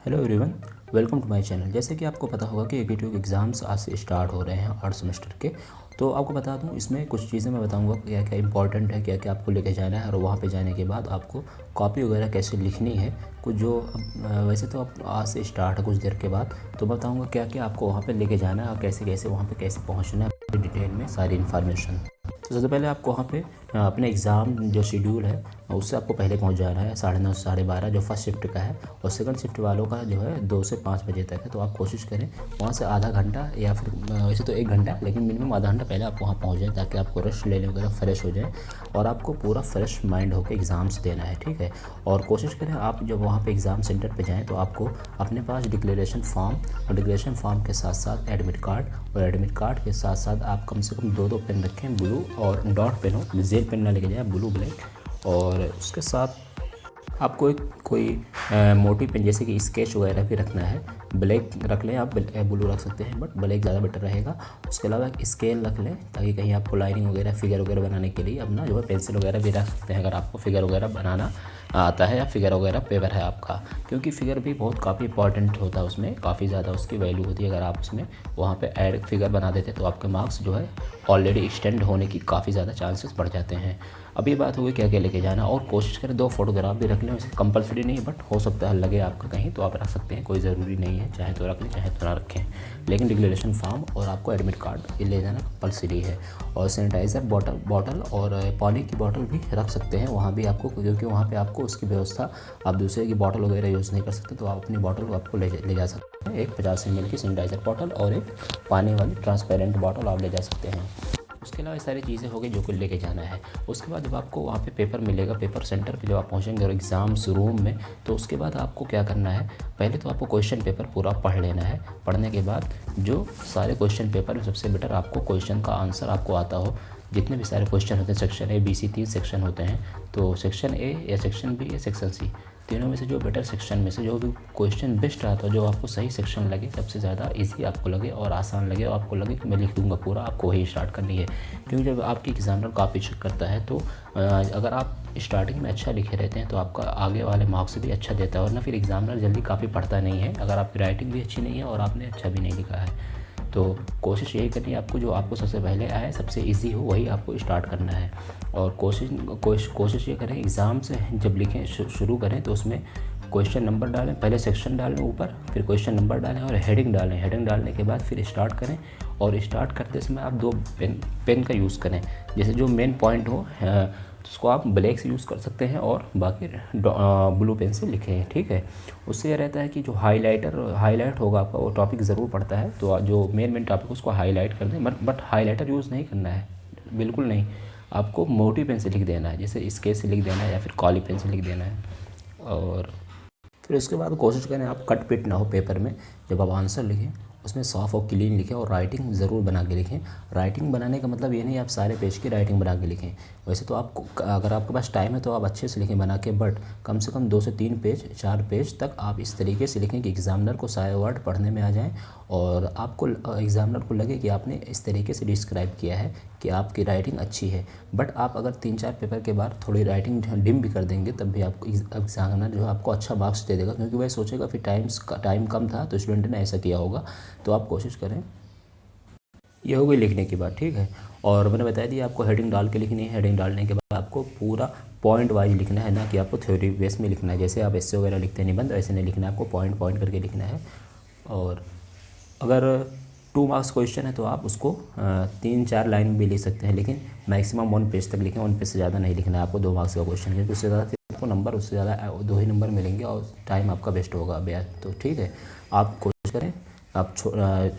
Hello everyone, welcome to my channel. जैसे कि आपको पता होगा कि एकेटीयू के एग्ज़ाम्स आज से स्टार्ट हो रहे हैं 8 सेमेस्टर के। तो आपको बता दूं, इसमें कुछ चीज़ें मैं बताऊंगा क्या क्या इंपॉर्टेंट है, क्या क्या आपको लेके जाना है और वहाँ पे जाने के बाद आपको कॉपी वगैरह कैसे लिखनी है। कुछ जो वैसे तो आप आज से स्टार्ट है कुछ देर के बाद, तो बताऊँगा क्या क्या आपको वहाँ पर लेके जाना है और कैसे कैसे वहाँ पर कैसे पहुँचना है, डिटेल में सारी इन्फॉर्मेशन। तो सबसे पहले आपको वहाँ पे अपने एग्ज़ाम जो शेड्यूल है उससे आपको पहले पहुँच जाना है 9:30 12:30 जो फर्स्ट शिफ्ट का है, और सेकंड शिफ्ट वालों का जो है 2 से 5 बजे तक है। तो आप कोशिश करें वहाँ से आधा घंटा या फिर वैसे तो 1 घंटा, लेकिन मिनिमम आधा घंटा पहले आप वहाँ पहुँच जाएँ ताकि आपको रेस्ट लेने वगैरह फ्रेश हो जाए और आपको पूरा फ्रेश माइंड होकर एग्ज़ाम्स देना है, ठीक है। और कोशिश करें आप जब वहाँ पर एग्ज़ाम सेंटर पर जाएँ तो आपको अपने पास डिक्लेरेशन फॉर्म और डिक्लेरेशन फॉर्म के साथ साथ एडमिट कार्ड और एडमिट कार्ड के साथ साथ आप कम से कम 2 पेन रखें, ब्लू और डॉट पेन हो, जेल पेन ना लेके जाए, ब्लू ब्लैक। और उसके साथ आपको एक कोई मोटी पेन जैसे कि स्केच वगैरह भी रखना है। ब्लैक रख लें, आप ब्लू रख सकते हैं बट ब्लैक ज़्यादा बेटर रहेगा। उसके अलावा एक स्केल रख लें ताकि कहीं आपको लाइनिंग वगैरह फिगर वगैरह बनाने के लिए अपना जो है पेंसिल वगैरह भी रख सकते हैं अगर आपको फिगर वगैरह बनाना आता है या फिगर वगैरह पेपर है आपका, क्योंकि फिगर भी बहुत काफ़ी इंपॉर्टेंट होता है, उसमें काफ़ी ज़्यादा उसकी वैल्यू होती है। अगर आप उसमें वहाँ पे ऐड फिगर बना देते तो आपके मार्क्स जो है ऑलरेडी एक्सटेंड होने की काफ़ी ज़्यादा चांसेस बढ़ जाते हैं। अभी बात हुई क्या क्या लेके जाना, और कोशिश करें 2 फोटोग्राफ भी रख लें। वैसे कंपलसरी नहीं है बट हो सकता है लगे आपका कहीं तो आप रख सकते हैं, कोई ज़रूरी नहीं है, चाहे तो रख लें चाहे तो ना रखें। लेकिन डिक्लेरेशन फॉर्म और आपको एडमिट कार्ड ये ले जाना कंपलसरी है। और सैनिटाइज़र बॉटल और पानी की बॉटल भी रख सकते हैं वहाँ भी आपको, क्योंकि वहाँ पे आपको उसकी व्यवस्था, आप दूसरे की बॉटल वगैरह यूज़ नहीं कर सकते, तो आप अपनी बॉटल आपको ले जा सकते हैं। एक 50 ml की सैनिटाइज़र बॉटल और एक पानी वाली ट्रांसपेरेंट बॉटल आप ले जा सकते हैं। उसके अलावा ये सारी चीज़ें हो गई जो कि लेके जाना है। उसके बाद जब आपको वहाँ पे पेपर मिलेगा, पेपर सेंटर पे जब आप पहुँचेंगे और एग्ज़ाम्स रूम में, तो उसके बाद आपको क्या करना है, पहले तो आपको क्वेश्चन पेपर पूरा पढ़ लेना है। पढ़ने के बाद जो सारे क्वेश्चन पेपर में सबसे बेटर आपको क्वेश्चन का आंसर आपको आता हो, जितने भी सारे क्वेश्चन होते हैं, section A B C 3 section होते हैं, तो सेक्शन ए या सेक्शन बी या सेक्शन सी, तीनों में से जो बेटर सेक्शन में से जो भी क्वेश्चन बेस्ट आता है, जो आपको सही सेक्शन लगे, सबसे ज़्यादा इजी आपको लगे और आसान लगे और आपको लगे कि मैं लिख दूंगा पूरा, आपको वही स्टार्ट करनी है। क्योंकि जब आपकी एग्जामिनर कॉपी चेक करता है तो अगर आप स्टार्टिंग में अच्छा लिखे रहते हैं तो आपका आगे वाले मार्क्स भी अच्छा देता है, और ना फिर एग्जामिनर जल्दी कॉपी पढ़ता नहीं है अगर आपकी राइटिंग भी अच्छी नहीं है और आपने अच्छा भी नहीं लिखा है। तो कोशिश यही करनी है आपको, जो आपको सबसे पहले आए, सबसे इजी हो, वही आपको स्टार्ट करना है। और कोशिश ये करें एग्ज़ाम से जब लिखें शुरू करें तो उसमें क्वेश्चन नंबर डालें, पहले सेक्शन डालें ऊपर, फिर क्वेश्चन नंबर डालें और हेडिंग डालें। हेडिंग डालने के बाद फिर स्टार्ट करें, और स्टार्ट करते समय आप 2 पेन का यूज़ करें। जैसे जो मेन पॉइंट हो उसको आप ब्लैक से यूज़ कर सकते हैं और बाकी ब्लू पेन से लिखें, ठीक है। उससे यह रहता है कि जो हाईलाइट होगा आपका, वो टॉपिक ज़रूर पढ़ता है, तो जो मेन टॉपिक उसको हाईलाइट कर दें, बट हाईलाइटर यूज़ नहीं करना है, बिल्कुल नहीं। आपको मोटी पेन से लिख देना है, जैसे स्केच से लिख देना है या फिर काली पेन से लिख देना है। और फिर उसके बाद कोशिश करें आप कट पिट ना हो पेपर में, जब आप आंसर लिखें उसमें साफ़ और क्लीन लिखें और राइटिंग ज़रूर बना के लिखें। राइटिंग बनाने का मतलब ये नहीं आप सारे पेज की राइटिंग बना के लिखें। वैसे तो आपको, अगर आपके पास टाइम है तो आप अच्छे से लिखें बना के, बट कम से कम 2 से 3 पेज 4 पेज तक आप इस तरीके से लिखें कि एग्ज़ामिनर को सारे वर्ड पढ़ने में आ जाएँ और आपको एग्ज़ामिनर को लगे कि आपने इस तरीके से डिस्क्राइब किया है कि आपकी राइटिंग अच्छी है। बट आप अगर 3-4 पेपर के बाद थोड़ी राइटिंग डिम भी कर देंगे तब भी आपको एग्ज़ामिनर जो है आपको अच्छा मार्क्स दे देगा, क्योंकि वह सोचेगा फिर टाइम कम था तो स्टूडेंट ने ऐसा किया होगा। तो आप कोशिश करें। ये हो गई लिखने की बात, ठीक है। और मैंने बताया दिया आपको हेडिंग डाल के लिखनी है। हेडिंग डालने के बाद आपको पूरा पॉइंट वाइज लिखना है, ना कि आपको थ्योरी बेस में लिखना है। जैसे आप एस्से वगैरह लिखते हैं निबंध, ऐसे नहीं लिखना है, आपको पॉइंट पॉइंट करके लिखना है। और अगर 2 मार्क्स क्वेश्चन है तो आप उसको 3-4 लाइन भी लिख सकते हैं, लेकिन मैक्सिमम 1 पेज तक लिखें, 1 पेज से ज़्यादा नहीं लिखना है आपको 2 मार्क्स का क्वेश्चन, क्योंकि उससे ज़्यादा फिर आपको नंबर, उससे ज़्यादा 2 ही नंबर मिलेंगे और टाइम आपका वेस्ट होगा बेयार। तो ठीक है, आप कोशिश करें, आप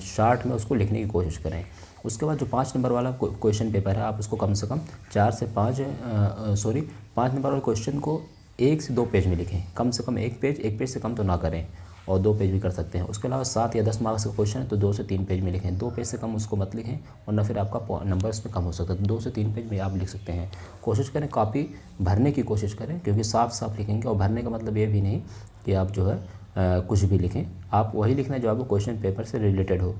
शार्ट में उसको लिखने की कोशिश करें। उसके बाद जो 5 नंबर वाला क्वेश्चन पेपर है, आप उसको कम से कम 4 से 5 5 नंबर वाले क्वेश्चन को 1 से 2 पेज में लिखें, कम से कम 1 पेज से कम तो ना करें, और 2 पेज भी कर सकते हैं। उसके अलावा 7 या 10 मार्क्स का क्वेश्चन है तो 2 से 3 पेज में लिखें, 2 पेज से कम उसको मत लिखें, वरना फिर आपका नंबर उसमें कम हो सकता है। तो 2 से 3 पेज में आप लिख सकते हैं। कोशिश करें कॉपी भरने की कोशिश करें, क्योंकि साफ साफ लिखेंगे, और भरने का मतलब ये भी नहीं कि आप जो है कुछ भी लिखें, आप वही लिखना है जो आपको क्वेश्चन पेपर से रिलेटेड हो।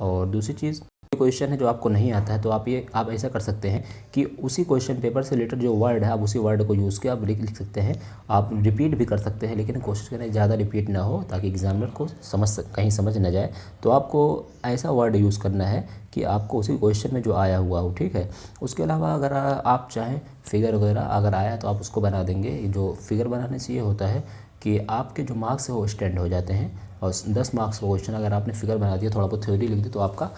और दूसरी चीज़, क्वेश्चन है जो आपको नहीं आता है तो आप ऐसा कर सकते हैं कि उसी क्वेश्चन पेपर से रिलेटेड जो वर्ड है आप उसी वर्ड को यूज़ के आप लिख सकते हैं। आप रिपीट भी कर सकते हैं, लेकिन कोशिश करें ज़्यादा रिपीट ना हो ताकि एग्जामिनर को कहीं समझ ना जाए। तो आपको ऐसा वर्ड यूज़ करना है कि आपको उसी क्वेश्चन में जो आया हुआ हो, ठीक है। उसके अलावा अगर आप चाहें फिगर वगैरह अगर आया तो आप उसको बना देंगे। जो फिगर बनाने से ये होता है कि आपके जो मार्क्स है वो स्टैंड हो जाते हैं। और 10 मार्क्स का क्वेश्चन अगर आपने फिगर बना दिया, थोड़ा बहुत थ्योरी लिख दी, तो आपका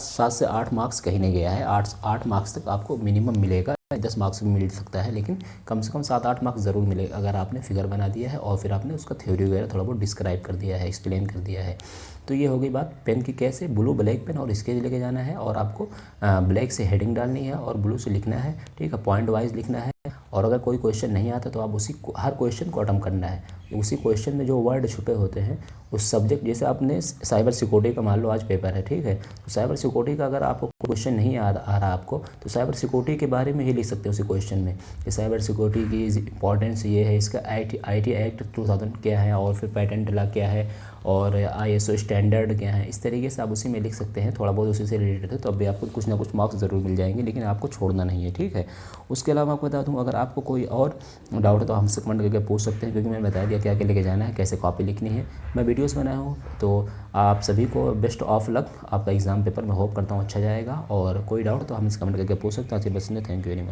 7 से 8 मार्क्स कहीं नहीं गया है। 8 मार्क्स तक आपको मिनिमम मिलेगा। 10 मार्क्स भी मिल सकता है, लेकिन कम से कम 7-8 मार्क्स ज़रूर मिलेगा अगर आपने फिगर बना दिया है और फिर आपने उसका थ्योरी वगैरह थोड़ा बहुत डिस्क्राइब कर दिया है, एक्सप्लेन कर दिया है। तो ये हो गई बात पेन की कैसे ब्लू ब्लैक पेन और स्केच लेके जाना है, और आपको ब्लैक से हेडिंग डालनी है और ब्लू से लिखना है, ठीक है, पॉइंट वाइज लिखना है। और अगर कोई क्वेश्चन नहीं आता तो आप हर क्वेश्चन को अटेम्प्ट करना है। उसी क्वेश्चन में जो वर्ड छुपे होते हैं उस सब्जेक्ट, जैसे आपने साइबर सिक्योरिटी का मान लो आज पेपर है, ठीक है, तो साइबर सिक्योरिटी का अगर आपको क्वेश्चन नहीं आ रहा आपको, तो साइबर सिक्योरिटी के बारे में ही लिख सकते हो उसी क्वेश्चन में कि साइबर सिक्योरिटी की इंपॉर्टेंस ये है, इसका IT एक्ट 2000 क्या है, और फिर पेटेंट लॉ क्या है, और ISO स्टैंडर्ड क्या है। इस तरीके से आप उसी में लिख सकते हैं, थोड़ा बहुत उसी से रिलेटेड है, तो अभी आपको कुछ ना कुछ मार्क्स ज़रूर मिल जाएंगे, लेकिन आपको छोड़ना नहीं है, ठीक है। उसके अलावा आपको बता दूँ, अगर आपको कोई और डाउट है तो हमसे कमेंट करके पूछ सकते हैं, क्योंकि मैंने बता दिया क्या क्या लेके जाना है, कैसे कॉपी लिखनी है। मैं वीडियोस बनाया हूँ। तो आप सभी को बेस्ट ऑफ लक। आपका एग्ज़ाम पेपर मैं होप करता हूँ अच्छा जाएगा, और कोई डाउट तो हमसे कमेंट करके पूछ सकते हैं। बस थैंक यू वेरी मच।